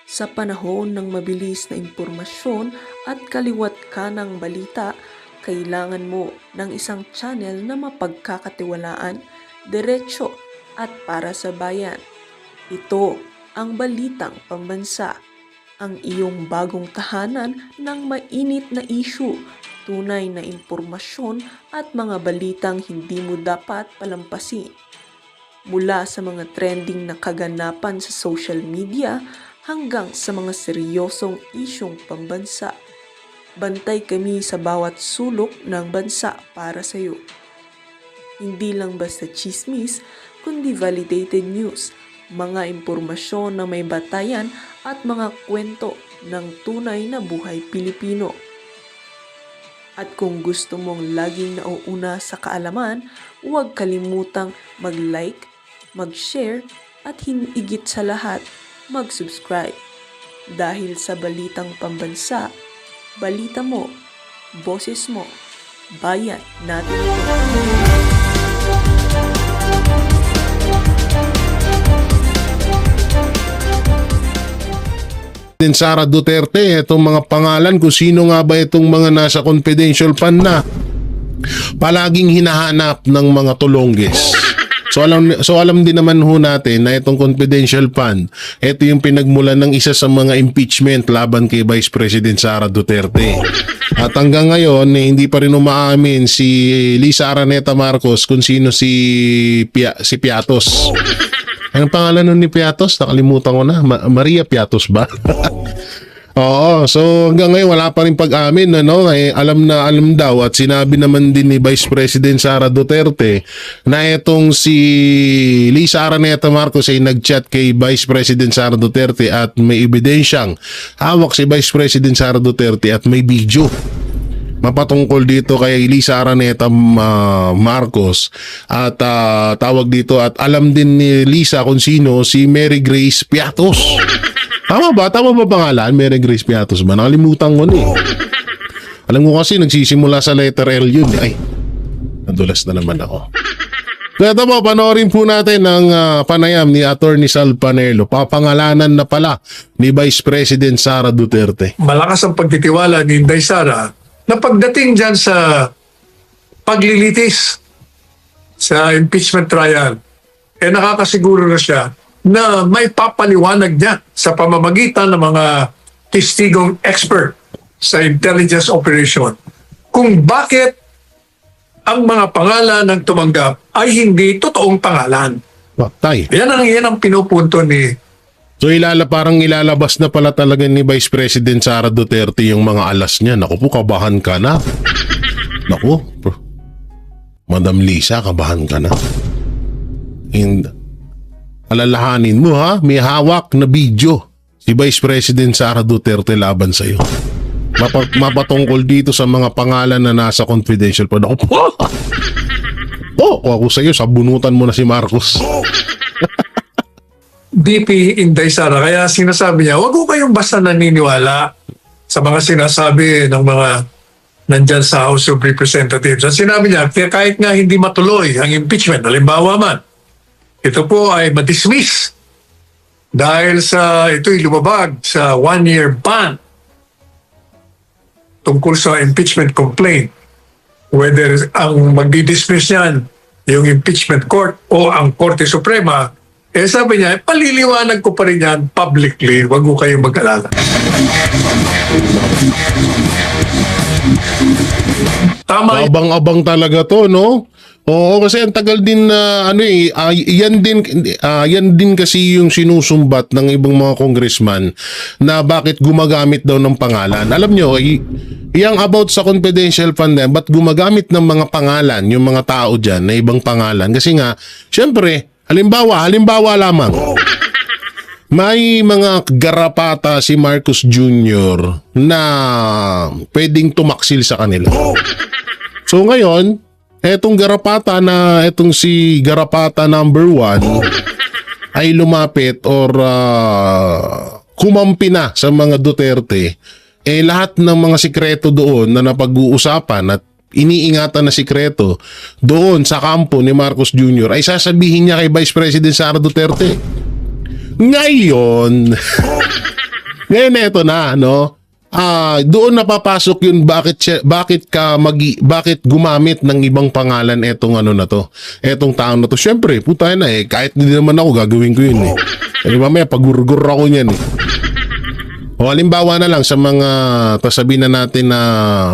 Sa panahon ng mabilis na impormasyon at kaliwat kanang balita, kailangan mo ng isang channel na mapagkakatiwalaan, diretsyo at para sa bayan. Ito ang Balitang Pambansa, ang iyong bagong tahanan ng mainit na issue, tunay na impormasyon at mga balitang hindi mo dapat palampasin. Mula sa mga trending na kaganapan sa social media hanggang sa mga seryosong isyong pambansa. Bantay kami sa bawat sulok ng bansa para sa iyo. Hindi lang basta chismis, kundi validated news, mga impormasyon na may batayan at mga kwento ng tunay na buhay Pilipino. At kung gusto mong laging nauuna sa kaalaman, huwag kalimutang mag-like, mag-share at higit sa lahat, mag-subscribe. Dahil sa Balitang Pambansa, balita mo, boses mo, bayan natin ito. Din Sara Duterte, itong mga pangalan kung sino nga ba itong mga nasa confidential fund na palaging hinahanap ng mga tulongges. So alam din naman ho natin na itong confidential fund, ito yung pinagmulan ng isa sa mga impeachment laban kay Vice President Sara Duterte. At hanggang ngayon, hindi pa rin umaamin si Lisa Araneta Marcos kung sino si Piatos. Anong pangalan nun ni Piatos? Nakalimutan ko na. Maria Piatos ba? Oo, so hanggang ngayon wala pa rin pag-amin, ano? Alam daw at sinabi naman din ni Vice President Sara Duterte na itong si Lisa Araneta Marcos ay nag-chat kay Vice President Sara Duterte at may ebidensyang hawak si Vice President Sara Duterte at may video mapatungkol dito kay Lisa Araneta Marcos at tawag dito at alam din ni Lisa kung sino si Mary Grace Piatos. Tama ba? Tama ba pangalan? Mary Grace Piatos ba? Nakalimutan ko na eh. Alam ko kasi nagsisimula sa letter L yun. Ay, nadulas na naman ako. Kaya ito po, panoorin po natin ang panayam ni Attorney Sal Panelo. Papangalanan na pala ni Vice President Sara Duterte. Malakas ang pagtitiwala ni Inday Sara na pagdating dyan sa paglilitis sa impeachment trial, nakakasiguro na siya na may papaliwanag niya sa pamamagitan ng mga testigong expert sa intelligence operation kung bakit ang mga pangalan ng tumanggap ay hindi totoong pangalan. Patay. Yan ang pinupunto ni So parang ilalabas na pala talaga ni Vice President Sara Duterte yung mga alas niya. Naku po, kabahan ka na. Naku, Madam Lisa, kabahan ka na. Alalahanin mo ha, may hawak na video si Vice President Sara Duterte laban sa'yo. Mapatungkol dito sa mga pangalan na nasa confidential pa. Naku po. Ako sa'yo, sabunutan mo na si Marcos. DP Inday Sara. Kaya sinasabi niya, wag ko kayong basta naniniwala sa mga sinasabi ng mga nandyan sa House of Representatives. At sinabi niya, kahit nga hindi matuloy ang impeachment, halimbawa man, ito po ay madismiss dahil sa ito'y lumabag sa 1-year ban tungkol sa impeachment complaint. Whether ang magdi-dismiss niyan yung impeachment court o ang Korte Suprema, sabi niya, paliliwanag ko pa rin yan publicly. Huwag mo kayong mag-alala. Tama. Abang-abang talaga to, no? Oo, kasi ang tagal din na yan din kasi yung sinusumbat ng ibang mga congressman na bakit gumagamit daw ng pangalan. Alam nyo, yung about sa confidential fund, ba't gumagamit ng mga pangalan, yung mga tao dyan na ibang pangalan? Kasi nga, syempre, halimbawa lamang, may mga garapata si Marcos Jr. na pwedeng tumaksil sa kanila. So ngayon, etong si Garapata number 1 ay lumapit or kumampi na sa mga Duterte. Lahat ng mga sikreto doon na napag-uusapan at iniingatan na sikreto doon sa kampo ni Marcos Jr. ay sasabihin niya kay Vice President Sara Duterte. Ngayon, Ngayon eto na, no? Doon napapasok yun bakit gumamit ng ibang pangalan etong ano na to. Etong tao na to. Syempre, puta na kahit hindi naman ako gagawin ko yun mamaya pagurgur ako niyan O halimbawa na lang sa mga sabihin na natin na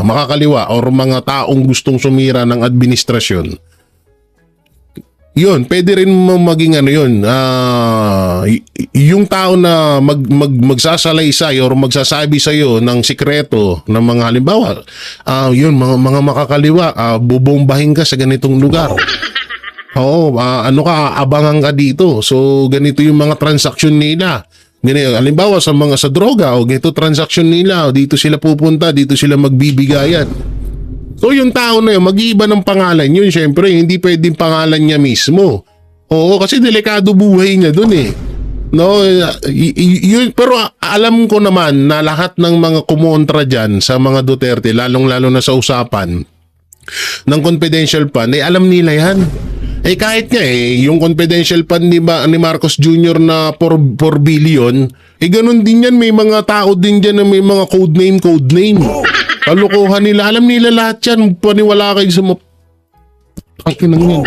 makakaliwa or mga taong gustong sumira ng administrasyon. Yun, pwede rin mo maging ano yun, yung tao na magsasalaysay or magsasabi sa'yo ng sikreto ng mga halimbawa, yun, mga makakaliwa, bubombahin ka sa ganitong lugar. Oo, abangan ka dito. So, ganito yung mga transaksyon nila. Ganito, halimbawa sa droga, ganito transaksyon nila, dito sila pupunta, dito sila magbibigayan. So yung tao na yun, mag-iiba ng pangalan yun, syempre, hindi pwedeng pangalan niya mismo. Oo, kasi delikado buhay niya dun No, yun, pero alam ko naman na lahat ng mga kumontra dyan sa mga Duterte, lalong-lalo na sa usapan ng confidential fund, alam nila yan. Kahit nga yung confidential fund ni Marcos Jr. na 4 billion, ganun din yan, may mga tao din dyan na may mga code name. Kalukuhan nila. Alam nila lahat yan. Paniwala kayo sa pakinang yan.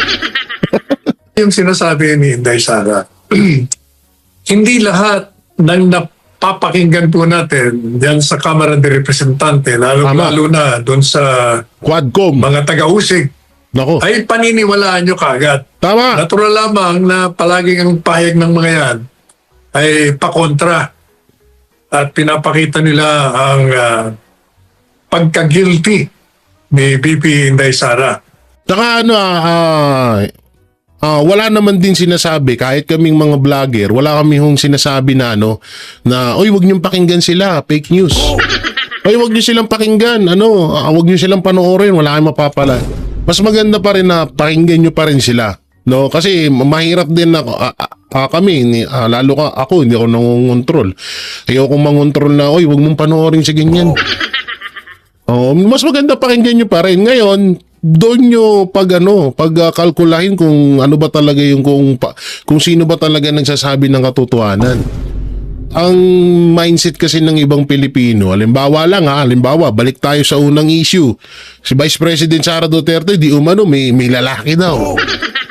Yung sinasabi ni Inday Sara, hindi lahat ng napapakinggan po natin diyan sa Kamara de Representante, lalo na doon sa Quadcom, mga taga-usig, nako, ay paniniwalaan nyo kagad. Tama. Natural lamang na palaging ang pahayag ng mga yan ay pakontra at pinapakita nila ang pagka-guilty ni BP Inday Sara. Saka wala naman din sinasabi, kahit kaming mga vlogger, wala kami hong sinasabi na oy, wag niyong pakinggan sila, fake news. Oy, wag niyo silang pakinggan, wag niyo silang panoorin, wala kayong mapapala. Mas maganda pa rin na pakinggan niyo pa rin sila. No, kasi mahirap din na kami, lalo ako, hindi ako nangongontrol. Ayoko mangontrol na, oy, wag mong panoorin sa ganyan. Mas maganda pakinggan nyo pa rin. Ngayon, doon nyo pagkalkulahin kung ano ba talaga kung sino ba talaga nagsasabi ng katotohanan. Ang mindset kasi ng ibang Pilipino, halimbawa, balik tayo sa unang issue. Si Vice President Sara Duterte, may lalaki daw.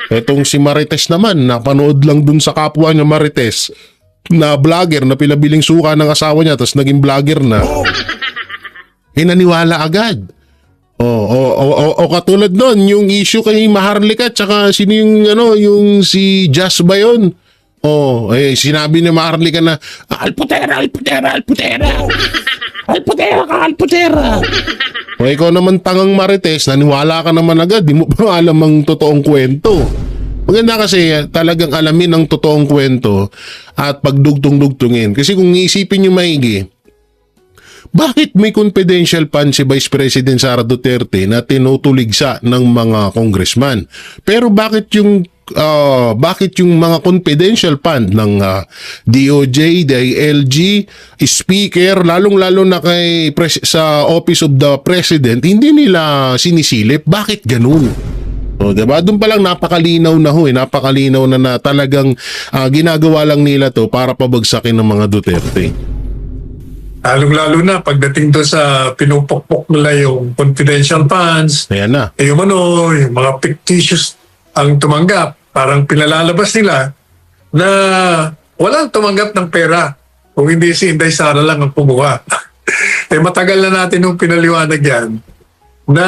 Etong si Marites naman, napanood lang dun sa kapwa niya Marites, na vlogger, na pilabiling suka ng asawa niya, tapos naging vlogger na. Naniwala agad. O katulad nun, yung issue kay Maharlika, tsaka sino yung si Jazz ba yun? Sinabi ni Maharlika na, Alputera. Ikaw naman tangang Marites, naniwala ka naman agad, di mo pa alam ang totoong kwento. Maganda kasi talagang alamin ang totoong kwento at pagdugtong-dugtungin. Kasi kung iisipin nyo maigi, bakit may confidential fund si Vice President Sara Duterte na tinutuligsa ng mga congressman? Pero bakit yung mga confidential fund ng DOJ, DILG, Speaker, lalong-lalo na sa Office of the President, hindi nila sinisilip? Bakit ganun? Diba? Doon pa lang napakalinaw na talagang ginagawa lang nila to para pabagsakin ng mga Duterte. Lalong-lalo na pagdating to sa pinupukpok nila yung confidential funds. Ayan na. Yung mga fictitious ang tumanggap. Parang pinalalabas nila na walang tumanggap ng pera kung hindi si Inday Sara lang ang kumuha. Matagal na natin nung pinaliwanag yan na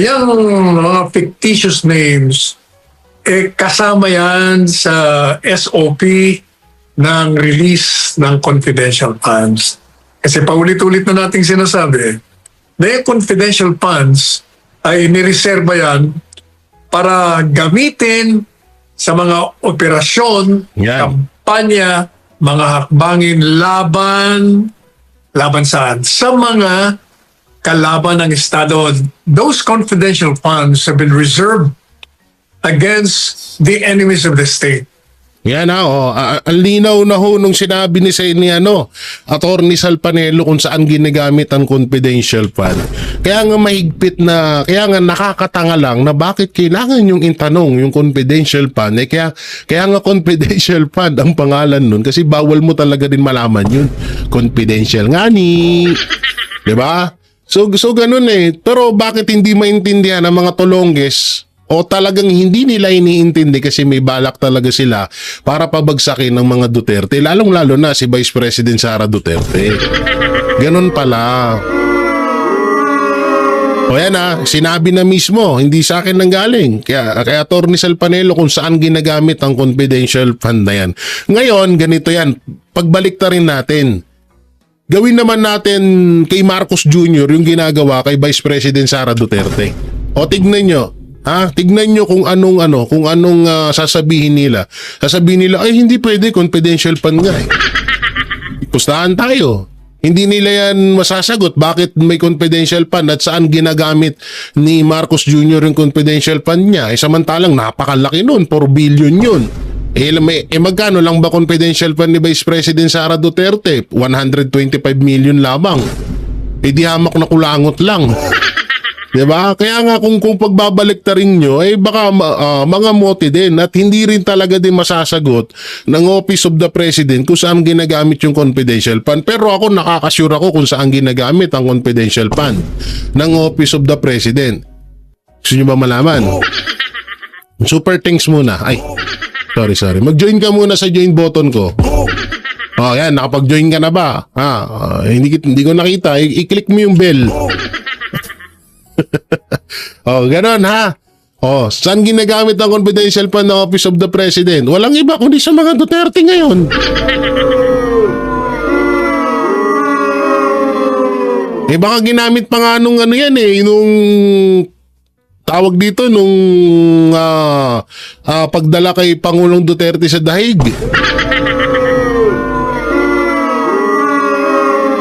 yung mga fictitious names kasama yan sa SOP ng release ng confidential funds. Kasi paulit-ulit na nating sinasabi na yung confidential funds ay nireserba yan para gamitin sa mga operasyon, kampanya, mga hakbangin laban saan? Sa mga kalaban ng Estado. Those confidential funds have been reserved against the enemies of the state. Yan ang linaw na ho nung sinabi ni Attorney Salpanelo kung saan ginagamit ang confidential fund. Kaya nga mahigpit na, kaya nga nakakatanga lang na bakit kailangan yung itanong yung confidential fund. Kaya nga confidential fund ang pangalan nun kasi bawal mo talaga din malaman yun. Confidential nga ni. Diba? So ganun Pero bakit hindi maintindihan ng mga tulongges? O talagang hindi nila iniintindi kasi may balak talaga sila para pabagsakin ng mga Duterte, lalong-lalo na si Vice President Sara Duterte. Ganun pala. O yan sinabi na mismo, hindi sa akin nanggaling. Kaya Attorney Salpanelo kung saan ginagamit ang confidential fund na yan. Ngayon, ganito yan, pagbalik rin natin. Gawin naman natin kay Marcos Jr. yung ginagawa kay Vice President Sara Duterte. O tignan nyo. Tignan nyo kung anong sasabihin nila. Sasabihin nila, ay hindi pwede, confidential fund nga Pustahan tayo. Hindi nila yan masasagot bakit may confidential fund at saan ginagamit ni Marcos Jr. yung confidential fund niya. Samantalang napakalaki nun, 4 billion yun. Magkano lang ba confidential fund ni Vice President Sara Duterte? 125 million lamang. Di hamak na kulangot lang. Diba? Kaya nga kung pagbabalik ta rin nyo, baka mga mote din at hindi rin talaga din masasagot ng Office of the President kung saan ginagamit yung confidential fund. Pero ako nakakasure ako kung saan ginagamit ang confidential fund ng Office of the President. Gusto nyo ba malaman? Super thanks muna. Sorry. Mag-join ka muna sa join button ko. Yan. Nakapag-join ka na ba? Hindi ko nakita. I-click mo yung bell. Ganon saan ginagamit ang confidential fund ng Office of the President? Walang iba kundi sa mga Duterte ngayon. Baka ginamit pa nga nung nung tawag dito nung pagdala kay Pangulong Duterte sa dahig.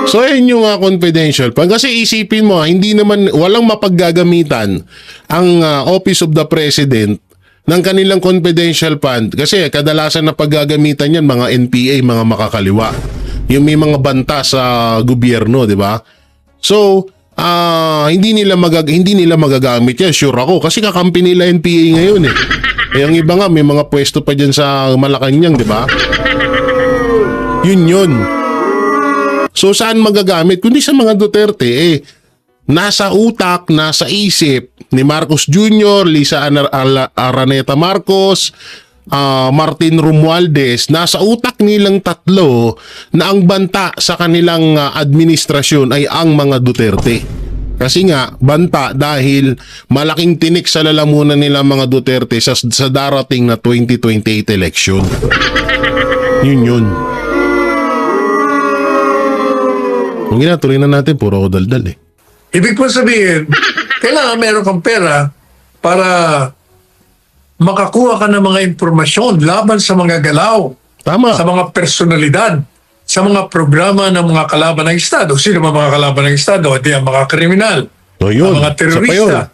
So yun yung confidential fund. Kasi isipin mo, hindi naman, walang mapaggagamitan ang Office of the President ng kanilang confidential fund. Kasi kadalasan na paggagamitan yan, mga NPA, mga makakaliwa. Yung may mga banta sa gobyerno, di ba? So, hindi nila magagamit yan, sure ako. Kasi kakampi nila NPA ngayon yung iba nga, may mga pwesto pa dyan sa Malacanang, di ba? Yun. So saan magagamit? Kundi sa mga Duterte, nasa utak, nasa isip ni Marcos Jr., Lisa Araneta Marcos, Martin Romualdez, nasa utak nilang tatlo na ang banta sa kanilang administrasyon ay ang mga Duterte. Kasi nga, banta dahil malaking tinik sa lalamunan nila mga Duterte sa darating na 2028 election. Yun. Kung ginatuloy na natin, puro ako daldal Ibig po sabihin, kailangan meron kang pera para makakuha ka ng mga impormasyon laban sa mga galaw, Tama. sa mga personalidad, sa mga programa ng mga kalaban ng Estado. Sino ba mga kalaban ng Estado? Hindi ang mga kriminal, yun. ang mga terorista,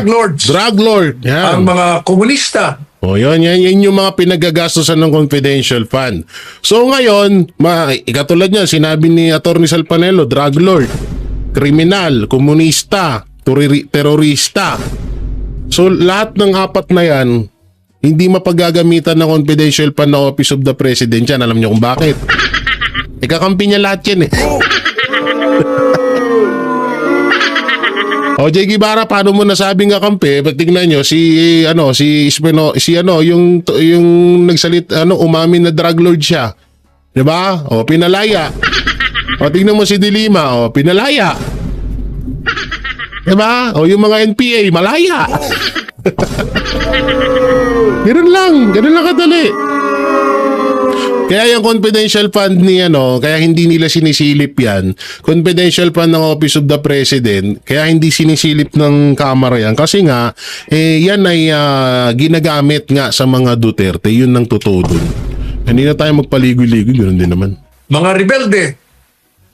ang mga drug lords, Yan. ang mga komunista. Yun yung mga pinagagastosan ng confidential fund. So ngayon, katulad niya, sinabi ni Attorney Salpanelo, drug lord, kriminal, komunista, terorista. So lahat ng apat na yan, hindi mapagagamitan ng confidential fund ng Office of the President yan. Alam niyo kung bakit? Kakampi niya lahat yan Jay Guevara, paano mo nasabing kakampi? Tingnan nyo yung nagsalit umamin na drug lord siya. 'Di ba? Pinalaya. Tingnan mo si Dilima, pinalaya. 'Di ba? Yung mga NPA malaya. Ganun lang kadali. Kaya yung confidential fund kaya hindi nila sinisilip yan. Confidential fund ng Office of the President, kaya hindi sinisilip ng Kamara yan. Kasi nga, yan ay ginagamit nga sa mga Duterte. Yun ang totoo dun. Hindi na tayo magpaligoy-ligoy, ganoon din naman. Mga rebelde,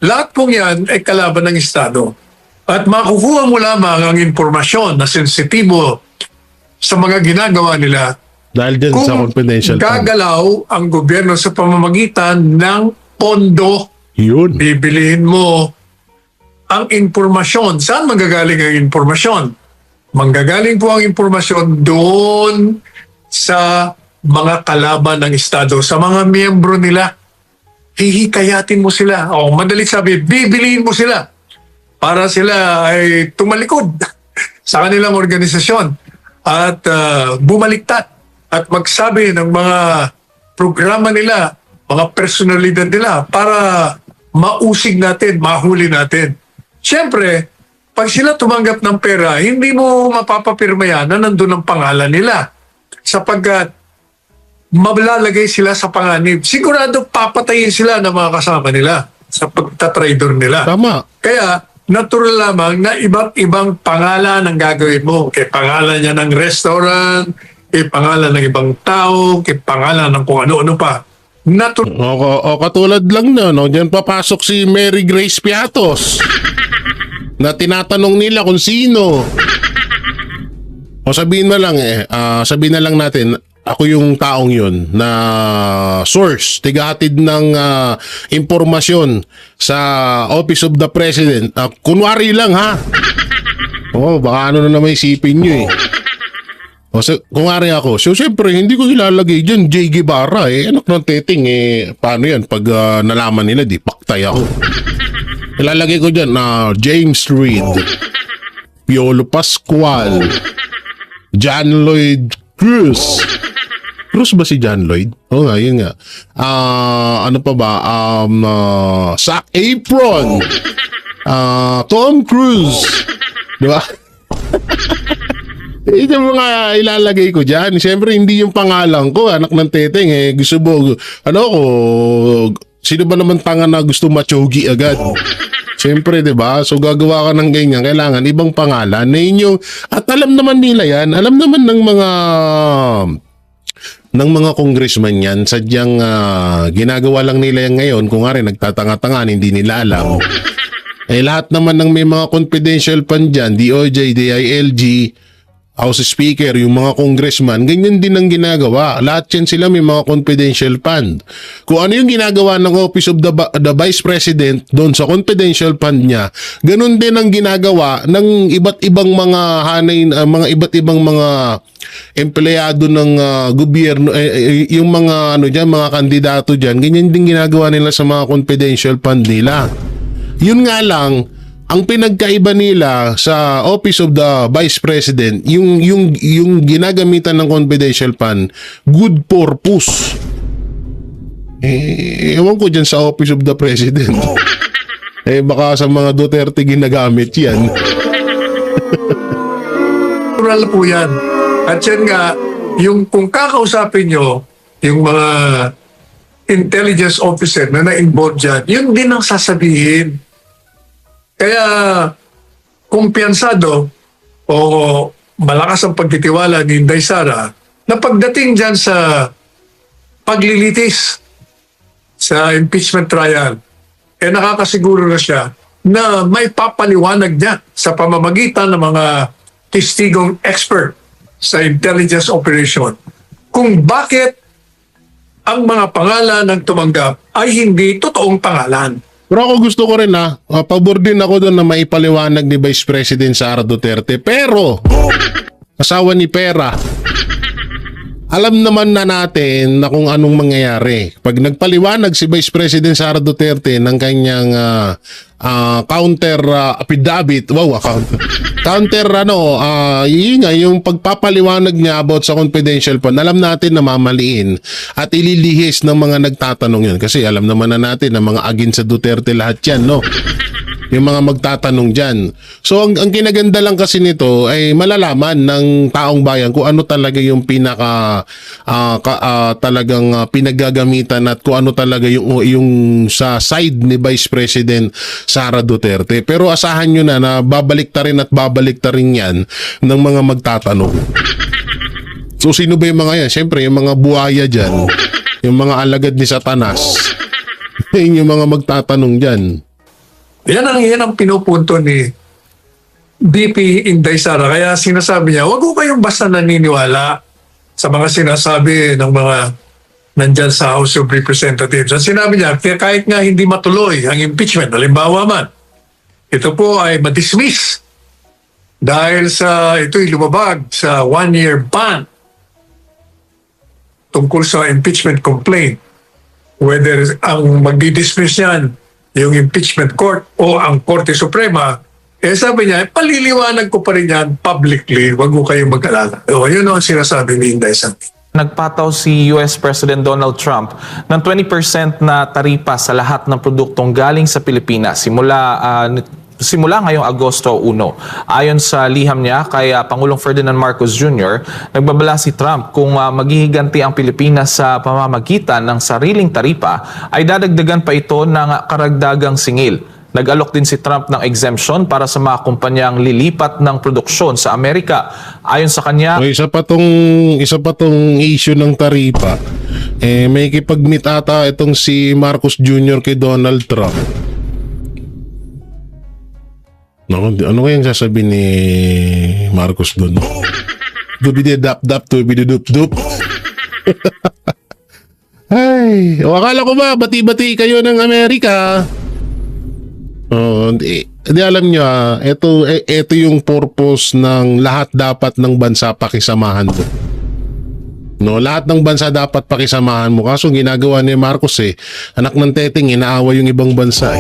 lahat pong yan ay kalaban ng Estado. At makukuha mo lamang ang impormasyon na sensitibo sa mga ginagawa nila Dahil dyan sa Kung confidential fund. gagalaw ang gobyerno sa pamamagitan ng pondo, Yun. bibilihin mo ang impormasyon. Saan manggagaling ang impormasyon? Manggagaling po ang impormasyon doon sa mga kalaban ng Estado, sa mga miyembro nila. Hihikayatin mo sila. O madali sabi, bibilihin mo sila para sila ay tumalikod sa kanilang organisasyon at bumaliktad at magsabi ng mga programa nila, mga personalidad nila para mausig natin, mahuli natin. Siyempre, pag sila tumanggap ng pera, hindi mo mapapapirma yan na nandun ang pangalan nila. Sapagkat malalagay sila sa panganib. Sigurado papatayin sila ng mga kasama nila sa pagtatrader nila. Tama. Kaya, natural lamang na iba't ibang pangalan ang gagawin mo. Kay pangalan niya ng restaurant, kay pangalan ng ibang tao, kay pangalan ng kung ano-ano pa. Natural. O katulad lang na, no? Diyan papasok si Mary Grace Piatos na tinatanong nila kung sino. O sabihin na lang natin, ako yung taong yun na source, tigahatid ng impormasyon sa Office of the President. Kunwari lang ha. Baka ano na naman isipin nyo eh. Kunwari ako, so syempre hindi ko ilalagay dyan J. Guevara anak ng teting paano yan pag nalaman nila di paktay ako. Ilalagay ko dyan James Reid, Piolo Pascual, John Lloyd Cruz. Cruz ba si John Lloyd? Oo nga, yun nga. Ano pa ba? Zac Efron, Tom Cruise. Di ba? Yung mga ilalagay ko dyan. Siyempre, hindi yung pangalan ko, anak ng teteng. Gusto mo, sino ba naman tanga na gusto machogi agad? Siyempre, di ba? So, gagawa ka ng ganyan. Kailangan ibang pangalan. Na inyo, at alam naman nila yan. Alam naman ng mga congressman yan. Sadyang ginagawa lang nila yan ngayon. Kung nga rin, nagtatanga-tanga, hindi nila alam. Lahat naman ng may mga confidential fund dyan, DOJ, DILG, House Speaker, yung mga congressman, ganyan din ang ginagawa. Lahat yan sila may mga confidential fund. Kung ano yung ginagawa ng Office of the Vice President doon sa confidential fund niya, ganun din ang ginagawa ng iba't ibang mga mga iba't ibang mga empleyado ng gobyerno, yung mga mga kandidato diyan, ganyan din ginagawa nila sa mga confidential fund nila. Yun nga lang, ang pinagkaiba nila sa Office of the Vice President, yung ginagamitan ng confidential fund, good purpose. Ewan ko dyan sa Office of the President. Baka sa mga Duterte ginagamit yan. Natural po yan. At yan nga, yung kung kakausapin nyo, yung mga intelligence officer na na-involved dyan, yun din ang sasabihin. Kaya kumpiyansado o malakas ang pagtitiwala ni Inday Sara na pagdating dyan sa paglilitis sa impeachment trial, nakakasiguro na siya na may papaliwanag niya sa pamamagitan ng mga testigong expert sa intelligence operation kung bakit ang mga pangalan ng tumanggap ay hindi totoong pangalan. Pero ako gusto ko rin pabor din ako doon na maipaliwanag ni Vice President Sara Duterte. Pero, asawa ni Pera, alam naman na natin na kung anong mangyayari. Pag nagpaliwanag si Vice President Sara Duterte ng kanyang counter affidavit, yung pagpapaliwanag niya about sa confidential fund, alam natin na mamaliin at ililihis ng mga nagtatanong yun. Kasi alam naman na natin na mga agin sa Duterte lahat yan, no? Yung mga magtatanong dyan. So, ang kinaganda lang kasi nito ay malalaman ng taong bayan kung ano talaga yung talagang pinaggagamitan at kung ano talaga yung sa side ni Vice President Sara Duterte. Pero asahan nyo na babalik ta rin yan ng mga magtatanong. So, sino ba yung mga yan? Siyempre, yung mga buhaya dyan, yung mga alagad ni Satanas, yung mga magtatanong dyan. Yan ang pinupunto ni VP Inday Sara. Kaya sinasabi niya, wag ko kayong basta naniniwala sa mga sinasabi ng mga nandyan sa House of Representatives. At sinabi niya, kaya kahit nga hindi matuloy ang impeachment, halimbawa man, ito po ay madismiss dahil sa ito'y lumabag sa one-year ban tungkol sa impeachment complaint. Whether ang magdi-dismiss yan, yung impeachment court o ang Korte Suprema, sabi niya, paliliwanag ko pa rin yan publicly, wag mo kayong mag-alala. O, yun ang sinasabi ni Inday Santee. Nagpataw si US President Donald Trump ng 20% na taripa sa lahat ng produktong galing sa Pilipinas simula ngayong Agosto 1. Ayon sa liham niya kay Pangulong Ferdinand Marcos Jr., nagbabala si Trump kung maghihiganti ang Pilipinas sa pamamagitan ng sariling taripa ay dadagdagan pa ito ng karagdagang singil. Nag-alok din si Trump ng exemption para sa mga kumpanyang lilipat ng produksyon sa Amerika. Ayon sa kanya, Isa pa tong issue ng taripa. May kipag-meet ata itong si Marcos Jr. kay Donald Trump. Ano kayang sasabihin ni Marcos doon? Dubidi-dap-dap, dubidi-dup-dup. Ay, akala ko ba bati-bati kayo ng Amerika? Di alam nyo, ito yung purpose ng lahat dapat ng bansa pakisamahan mo. No, lahat ng bansa dapat pakisamahan mo. Kaso ginagawa ni Marcos anak ng teteng, inaaway yung ibang bansa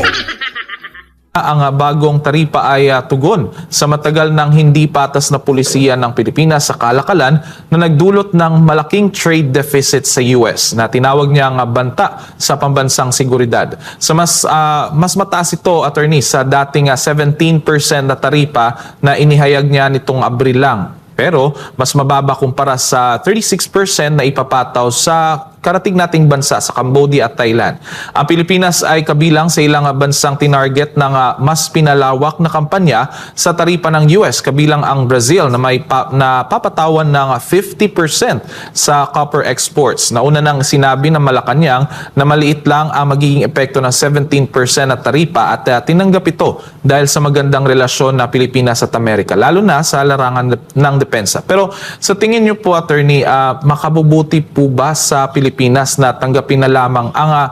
ang bagong taripa ay tugon sa matagal ng hindi patas na pulisiya ng Pilipinas sa kalakalan na nagdulot ng malaking trade deficit sa US na tinawag niyang banta sa pambansang seguridad. Sa mas mataas ito, attorney, sa dating 17% na taripa na inihayag niya nitong Abril lang. Pero mas mababa kumpara sa 36% na ipapataw sa karating nating bansa sa Cambodia at Thailand. Ang Pilipinas ay kabilang sa ilang bansang tinarget ng mas pinalawak na kampanya sa taripa ng US, kabilang ang Brazil na may papatawan ng 50% sa copper exports. Nauna nang sinabi ng Malacanang na maliit lang ang magiging epekto ng 17% na taripa at tinanggap ito dahil sa magandang relasyon na Pilipinas at Amerika, lalo na sa larangan ng depensa. Pero sa tingin niyo po, attorney, makabubuti po ba sa Pilipinas na tanggapin na lamang ang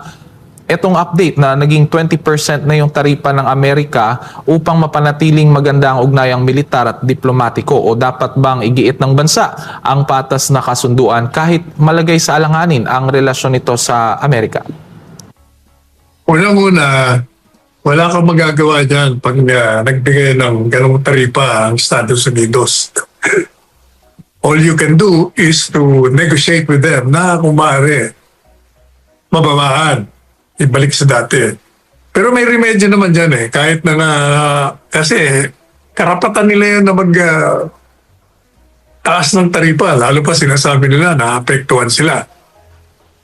etong update na naging 20% na yung taripa ng Amerika upang mapanatiling maganda ang ugnayang militar at diplomatiko, o dapat bang igiit ng bansa ang patas na kasunduan kahit malagay sa alanganin ang relasyon nito sa Amerika? Unang-una, wala kang magagawa dyan pag nagbigay ng ganong taripa ang Estados Unidos. All you can do is to negotiate with them na kung maaari mababaan, ibalik sa dati. Pero may remedyo naman dyan kahit kasi karapatan nila yun na taas ng taripa, lalo pa sinasabi nila na apektuhan sila.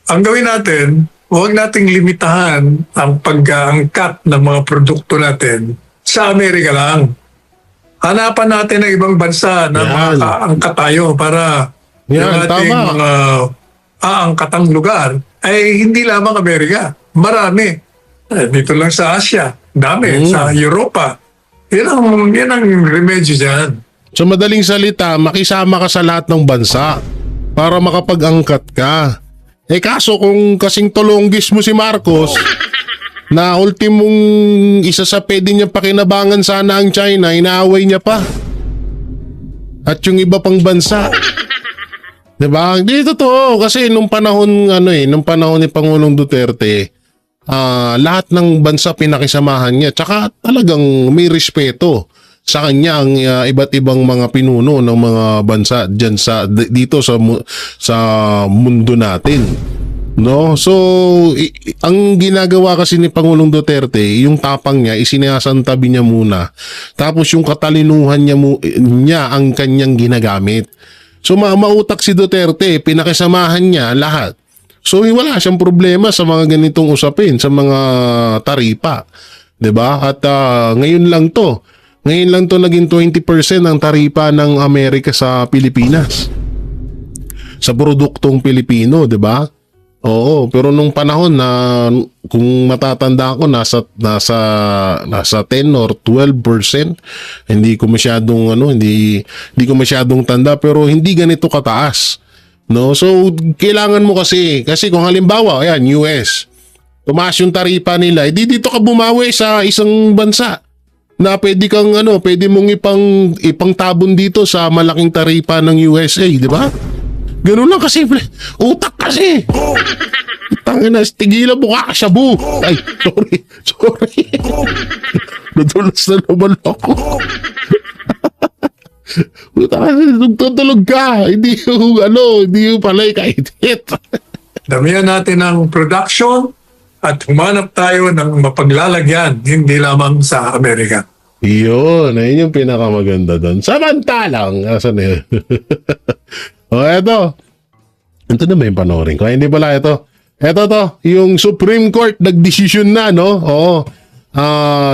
Ang gawin natin, huwag nating limitahan ang pag-angkat ng mga produkto natin sa Amerika lang. Hanapan natin ng ibang bansa na makaangkat tayo para yung ating mga aangkatang lugar ay hindi lamang Amerika. Marami. Dito lang sa Asia. Dami. Sa Europa. Yan ang remedyo dyan. So madaling salita, makisama ka sa lahat ng bansa para makapag-angkat ka. Kaso kung kasing tulonggis mo si Marcos, na ultimong isa sa pwede niya pakinabangan sana ang China, inaaway niya pa. At yung iba pang bansa. Diba? Hindi totoo. Kasi nung panahon ni Pangulong Duterte, lahat ng bansa pinakisamahan niya. Tsaka talagang may respeto sa kanya ang iba't ibang mga pinuno ng mga bansa dyan dito sa mundo natin. No? So, ang ginagawa kasi ni Pangulong Duterte, yung tapang niya, isinasantabi niya muna. Tapos yung katalinuhan niya ang kanyang ginagamit. So, mautak si Duterte, pinakisamahan niya lahat. So, wala siyang problema sa mga ganitong usapin, sa mga taripa. 'Di ba? At ngayon lang to naging 20% ang taripa ng Amerika sa Pilipinas. Sa produktong Pilipino, 'di ba? Oo, pero nung panahon na kung matatanda ko nasa 10 or 12%, hindi ko masyadong tanda, pero hindi ganito kataas. No? So, kailangan mo kasi kung halimbawa, ayan, US, tumaas yung taripa nila, edi dito ka bumawi sa isang bansa na pwede kang pwede mong ipangtabon dito sa malaking taripa ng USA, di ba? Ganun lang kasimple. Utak kasi. Tangina, tigilan mo ka, shabu. Ay, sorry. Nadulas na naman ako. Tutulog ka. Hindi yung palay ka-edit. Damihan natin ang production at humanap tayo ng mapaglalagyan, hindi lamang sa Amerika. Ayun yung pinakamaganda doon. Samantalang, asan na yun? Eto. Ito na may panoorin ko. Hindi pala ito. Eto to, yung Supreme Court nagdesisyon na, no? Oo.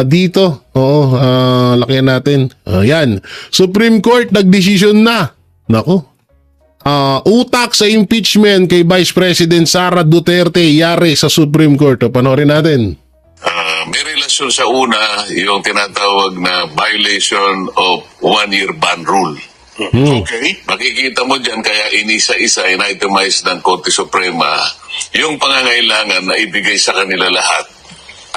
Dito. Oo, lakihan natin. Yan. Supreme Court nagdesisyon na. Nako. Utak sa impeachment kay Vice President Sara Duterte yari sa Supreme Court. Panoorin natin. May relasyon sa una, yung tinatawag na violation of one-year ban rule. Okay. Makikita mo dyan, kaya inisa-isa, in-itemize ng Korte Suprema, yung pangangailangan na ibigay sa kanila lahat.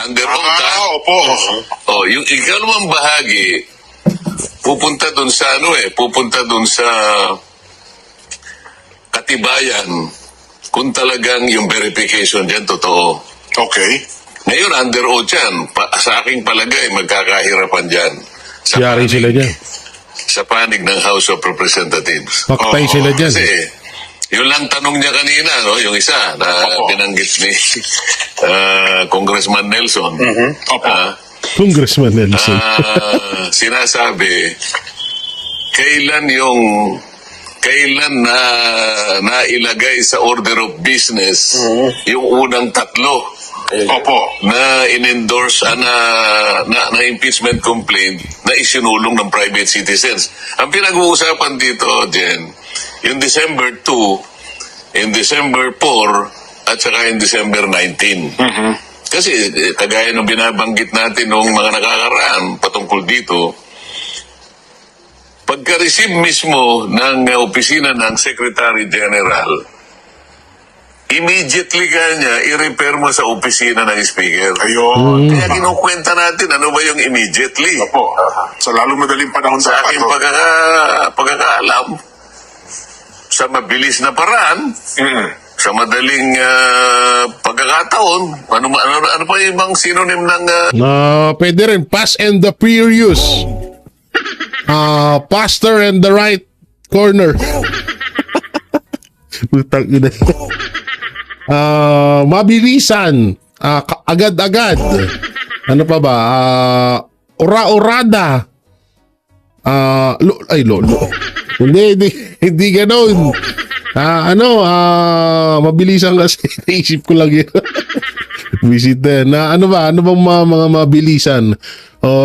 Under oath, Opo. yung ikalawang bahagi, pupunta dun sa katibayan, kung talagang yung verification dyan totoo. Okay. Ngayon, under oath yan. Sa aking palagay, magkakahirapan dyan. Yari sila dyan. Sa panig ng House of Representatives. Paktay sila dyan. Kasi, yun lang tanong niya kanina, no? Yung isa na binanggit ni Congressman Nelson. Opo. Congressman Nelson. Sinasabi, kailan na nailagay sa order of business yung unang tatlo Opo. na in-endorse na impeachment complaint na isinulong ng private citizens. Ang pinag-uusapan dito, Jen, yung December 2, in December 4, at saka in December 19. Kasi kagaya ng binabanggit natin nung mga nakakaraan patungkol dito, pagka-receive mismo ng opisina ng Secretary General, immediately kanya i-repair mo sa opisina ng Speaker. Ayun. Kaya kinukwenta natin ano ba yung immediately. Opo. Sa lalo madaling panahon Sa dapat. aking pagkakaalam, sa mabilis na paraan, sa madaling pagkakataon, ano pa yung ibang synonym ng... Pwede rin. Fast and the furious. Faster and the right corner. Putang ina. Mabilisan. Agad-agad. Ano pa ba? Ora-orada. Lolo. Hindi ganoon. Mabilisan kasi. Naisip ko lang yun. Visit na. Ano bang mga mabilisan?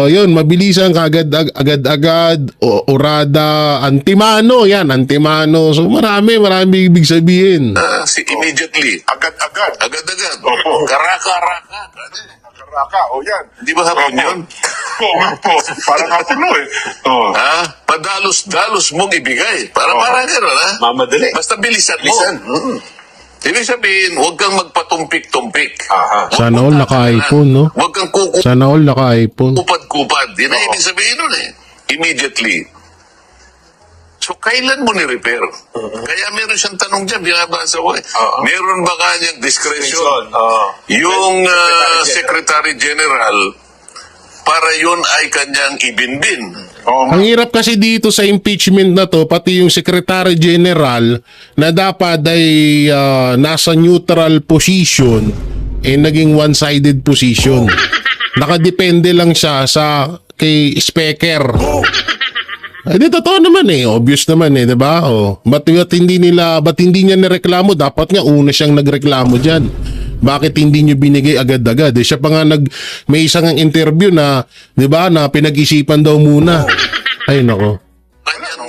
Yun, mabilisan, agad-agad, orada, antimano, yan, antimano. So marami ibig sabihin. immediately. Agad-agad. Agad-agad. Opo. Karaka-raka. Karaka. O yan. Di ba hapon yun? Oo nga po. Parang hapon no eh. Oo. Padalos-dalos mong ibigay. Parang gano'n, ha? Mamadali. Basta bilisan mo. Ibig sabihin, huwag kang magpatumpik-tumpik. Sana all naka-iPhone, no? Huwag kang Sana all naka-iPhone. kupad-kupad. Yan ang ibig sabihin nun eh. Immediately. So, kailan mo ni-repair? Kaya meron siyang tanong dyan, binabasa ko eh. Meron ba kanyang discretion? Yung Secretary General, para yun ay kanyang ibinbin. Ang hirap kasi dito sa impeachment na to, pati yung Secretary General na dapat ay nasa neutral position, naging one-sided position. Nakadepende lang siya sa kay Speaker. Di totoo naman obvious naman diba? Ba't hindi niya nireklamo? Dapat nga una siyang nagreklamo diyan. Bakit hindi niyo binigay agad-agad? Siya pa nga may isang interview na, 'di ba, na pinag-isipan daw muna. Ay nako. Kanyang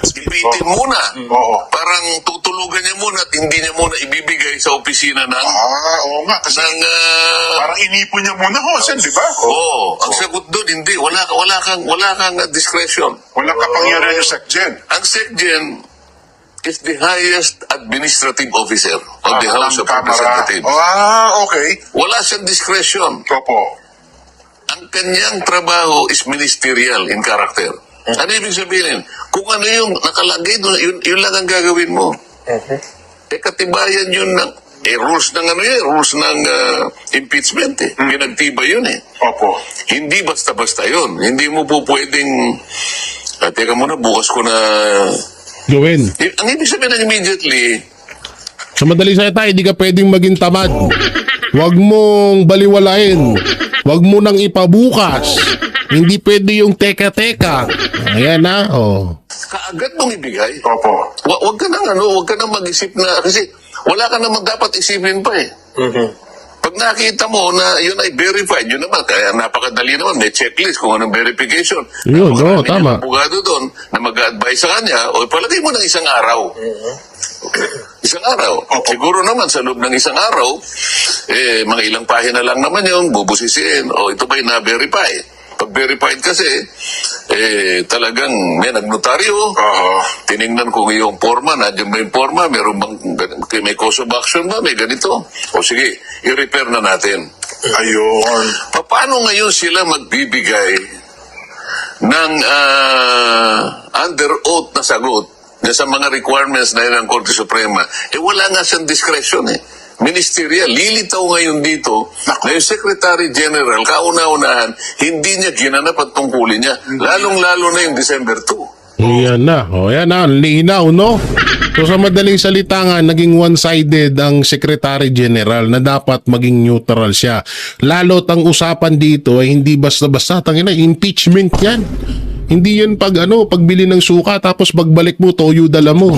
ipitin muna. Parang tutulugan niya muna at hindi niya muna ibibigay sa opisina ng Oo nga. Kasi parang inipon niya muna Sen, di ba? ang sagot doon, hindi. Wala kang discretion. Walang kapangyarihan yung SecGen. Ang SecGen, is the highest administrative officer of the House ng of Kamara. Representatives. Okay. Wala siyang discretion. Opo. Ang kanyang trabaho is ministerial in character. Ano ibig sabihin? Kung ano yung nakalagay doon, yun lang ang gagawin mo. Katibayan yun ng rules ng rules ng impeachment eh. Pinagtiba yun eh. Opo. Hindi basta-basta yun. Hindi mo po pwedeng teka muna, bukas ko na Gawin. ang ibig sabihin ng immediately, Sa madaling salita, hindi ka pwedeng maging tamad. Huwag mong baliwalain. Huwag mo nang ipabukas. Hindi pwede yung teka-teka. Ayan na, oh. kaagad mong ibigay. Opo. Wag ka nang mag-isip na, kasi wala ka namang dapat isipin pa eh. Pag nakita mo na yun ay verified, yun naman, kaya napakadali naman, may checklist kung anong verification. Yun, Marami tama. yung abogado doon na mag-advise sa kanya, o palagay mo ng isang araw. Isang araw. Siguro naman sa loob ng isang araw, mga ilang pahina lang naman yun, bubusisiin, o ito ba'y na-verify? Pag verified kasi, talagang may nagnotaryo, tiningnan kung yung forma, nandiyan ba yung forma, may cause of action ba, may ganito. O sige, i-repair na natin. Ayun. Paano ngayon sila magbibigay ng under oath na sagot sa mga requirements na yun ng Korte Suprema? Wala nga siyang discretion eh. Ministerial, lilitaw ngayon dito na yung Secretary General, kauna-unahan, hindi niya ginanap at tungkulin niya. Lalong-lalo na yung December 2. Yan na. O yan na. Ang linaw, no? So sa madaling salita nga, naging one-sided ang Secretary General na dapat maging neutral siya. Lalo't ang usapan dito ay hindi basta-basta. Tangina, impeachment yan. Hindi yan pagbili ng suka tapos pagbalik mo, toyo dala mo.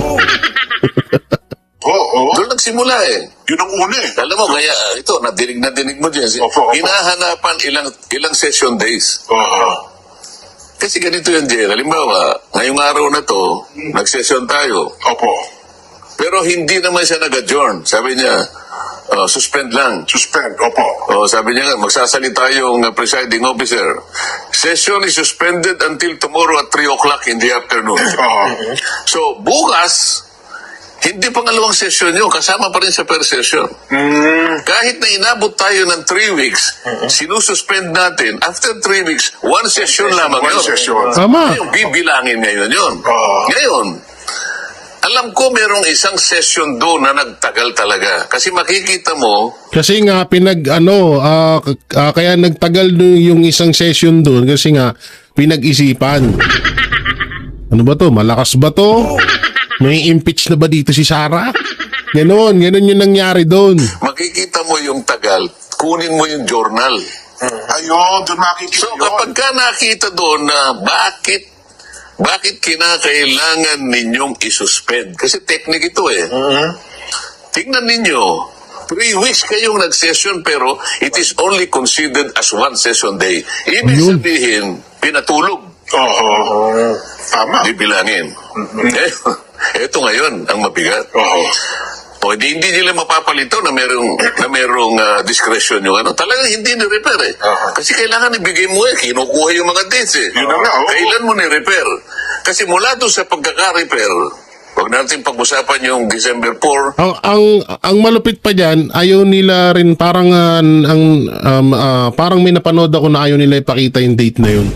Oo. Doon nagsimula eh. Yun ang una eh. Alam mo, kaya ito, nadinig mo dyan. Opo. Hinahanapan ilang session days. Oo. Kasi ganito yan, Jen. Halimbawa, ngayong araw na to, nag-session tayo. Opo. Pero hindi naman siya nag-adjourn. Sabi niya, suspend lang. Suspend. Opo. Sabi niya nga, magsasalita yung presiding officer. Session is suspended until tomorrow at 3 o'clock in the afternoon. Oo. So, bukas, hindi pangalawang session yun, kasama pa rin sa per session. Kahit na inabot tayo ng 3 weeks, sinususpend natin, after 3 weeks, 1 session lamang One yun. session. Tama. Ngayon, bibilangin ngayon yun. Ngayon, alam ko merong isang session doon na nagtagal talaga. Kasi makikita mo, Kasi nga kaya nagtagal yung isang session doon kasi nga pinag-isipan. Ano ba to? Malakas ba to? May impeach na ba dito si Sara? Ganon yung nangyari doon. makikita mo yung tagal, kunin mo yung journal. Ayun, doon makikita So yun. kapag ka nakita doon na bakit kinakailangan ninyong isuspend? Kasi technique ito eh. Tingnan ninyo, 3 weeks kayong nag-session pero it is only considered as 1 session day. Ibig Ayun. sabihin, pinatulog. Oo. Tama. Bibilangin. Ito ngayon ang mabigat. Oo. O hindi nila mapapalito na merong discretion yung talagang hindi ni-repair eh. Kasi kailangan ibigay mo kinukuha yung mga dates eh. Yun na nga, oo. Kailan mo ni-repair? Kasi mula doon sa pagkaka-repair, huwag natin pag-usapan yung December 4, Ang malupit pa diyan, ayaw nila rin parang parang may napanood ako na ayaw nila ipakita yung date na yun.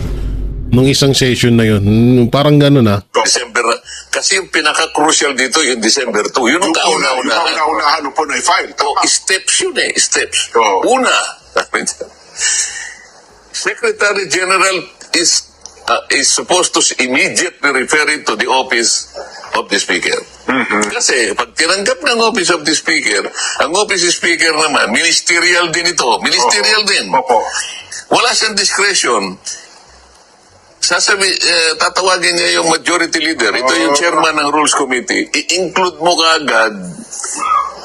Nung isang session na yun. Parang gano'n December na. Kasi yung pinaka-crucial dito yung December 2. Yun ang Yung kauna-unahan. kauna-unahan po na i-file. O, Tama. steps yun eh, steps. Oo. Una, Secretary General is supposed to immediately refer it to the office of the Speaker. Kasi pag tinanggap ng office of the Speaker, ang office of Speaker naman, ministerial din ito. Ministerial din. Opo. Wala siyang discretion. Tatawagin niya yung majority leader. Ito yung chairman ng Rules Committee. I-include mo kaagad,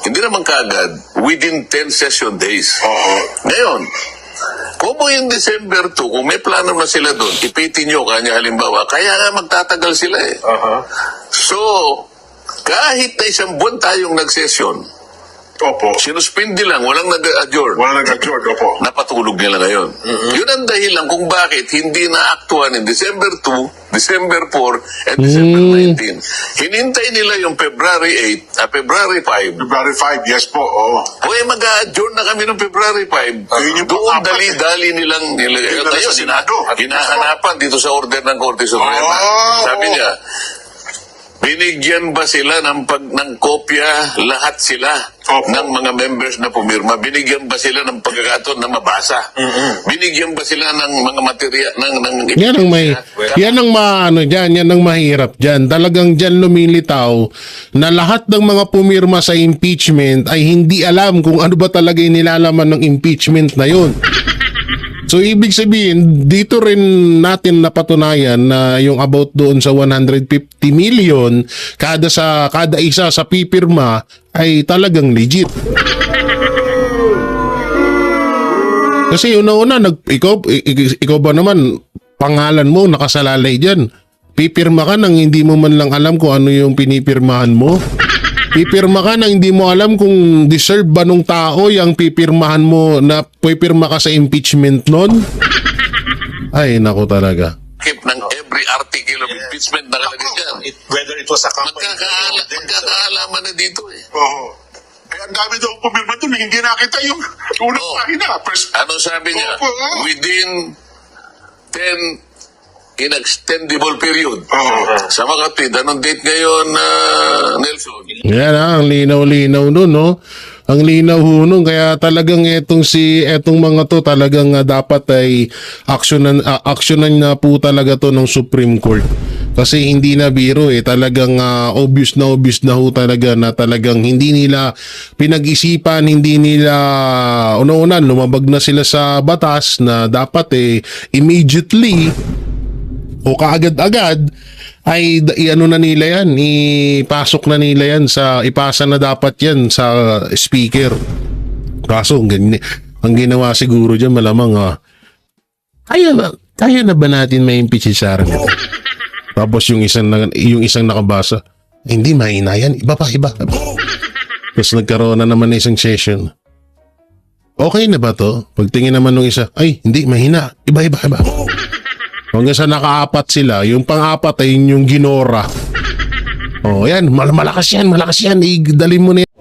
hindi naman kaagad, within 10 session days. Ngayon, kung mo yung December 2, kung may plano na sila doon, ipitin nyo kanya halimbawa, kaya nga magtatagal sila eh. So, kahit na 1 buwan tayong nag-session, Opo. sinuspindi lang, walang nag-adjourn. Wala nag-adjourn. Opo. kakatulog nila ngayon. Yun ang dahilan kung bakit hindi naaktuhan in December 2, December 4, and December 19. Hinintay nila yung February 8, February 5. February 5, yes po, oo. O mag-a-adjourn na kami ng February 5. Ayun yung Doon pang-apat dali-dali nilang nilagay. Yung nasa Senado. Hinahanapan dito sa order ng Korte Suprema. Oh. Sabi niya, binigyan ba sila ng kopya lahat sila Opo. ng mga members na pumirma? Binigyan ba sila ng pagkakataon na mabasa? Binigyan ba sila ng mga material ng Yan ang may yan ang maano diyan, yan ang mahirap diyan. Talagang diyan lumilitaw na lahat ng mga pumirma sa impeachment ay hindi alam kung ano ba talaga yung nilalaman ng impeachment na yun. So ibig sabihin, dito rin natin napatunayan na yung about doon sa 150 million kada isa sa pipirma ay talagang legit. Kasi una-una ikaw ba naman pangalan mo nakasalalay diyan. Pipirma ka nang hindi mo man lang alam kung ano yung pinipirmahan mo. Pipirma ka nang hindi mo alam kung deserve ba nung tao yung pipirmahan mo na pipirma ka sa impeachment nun? Ay, naku talaga. ng every article of impeachment na kalagay dyan. Whether it was a company. Magkakaalaman na dito eh. Oo. Kaya ang dami daw pumirma doon, hindi nakita yung unang Oo. pahina. Anong sabi niya? Opo, oo. Within 10 inextendable period. Oo. Sa makatid, anong date ngayon, Nelson? Yan ang linaw-linaw nun, no? Ang linaw ho nun, kaya talagang etong mga to talagang dapat ay aksyonan na po talaga to ng Supreme Court. Kasi hindi na biro talagang obvious na ho talaga na talagang hindi nila pinag-isipan, hindi nila una-una lumabag na sila sa batas na dapat immediately o kaagad-agad ay iano na nila yan, ipasok na nila yan ipasa na dapat yan sa speaker. Kaso ang ginawa siguro dyan malamang kaya na ba natin ma-impeach si Sara nito? Tapos yung isang nakabasa, hindi mahina yan, iba. Tapos nagkaroon na naman ng isang session. Okay na ba to? Pagtingin naman ng isa, ay hindi, mahina, iba. Hanggang sa nakaapat sila, yung pang-apat ay yung ginora. Oh, yan, malakas yan. Dalhin mo na yan.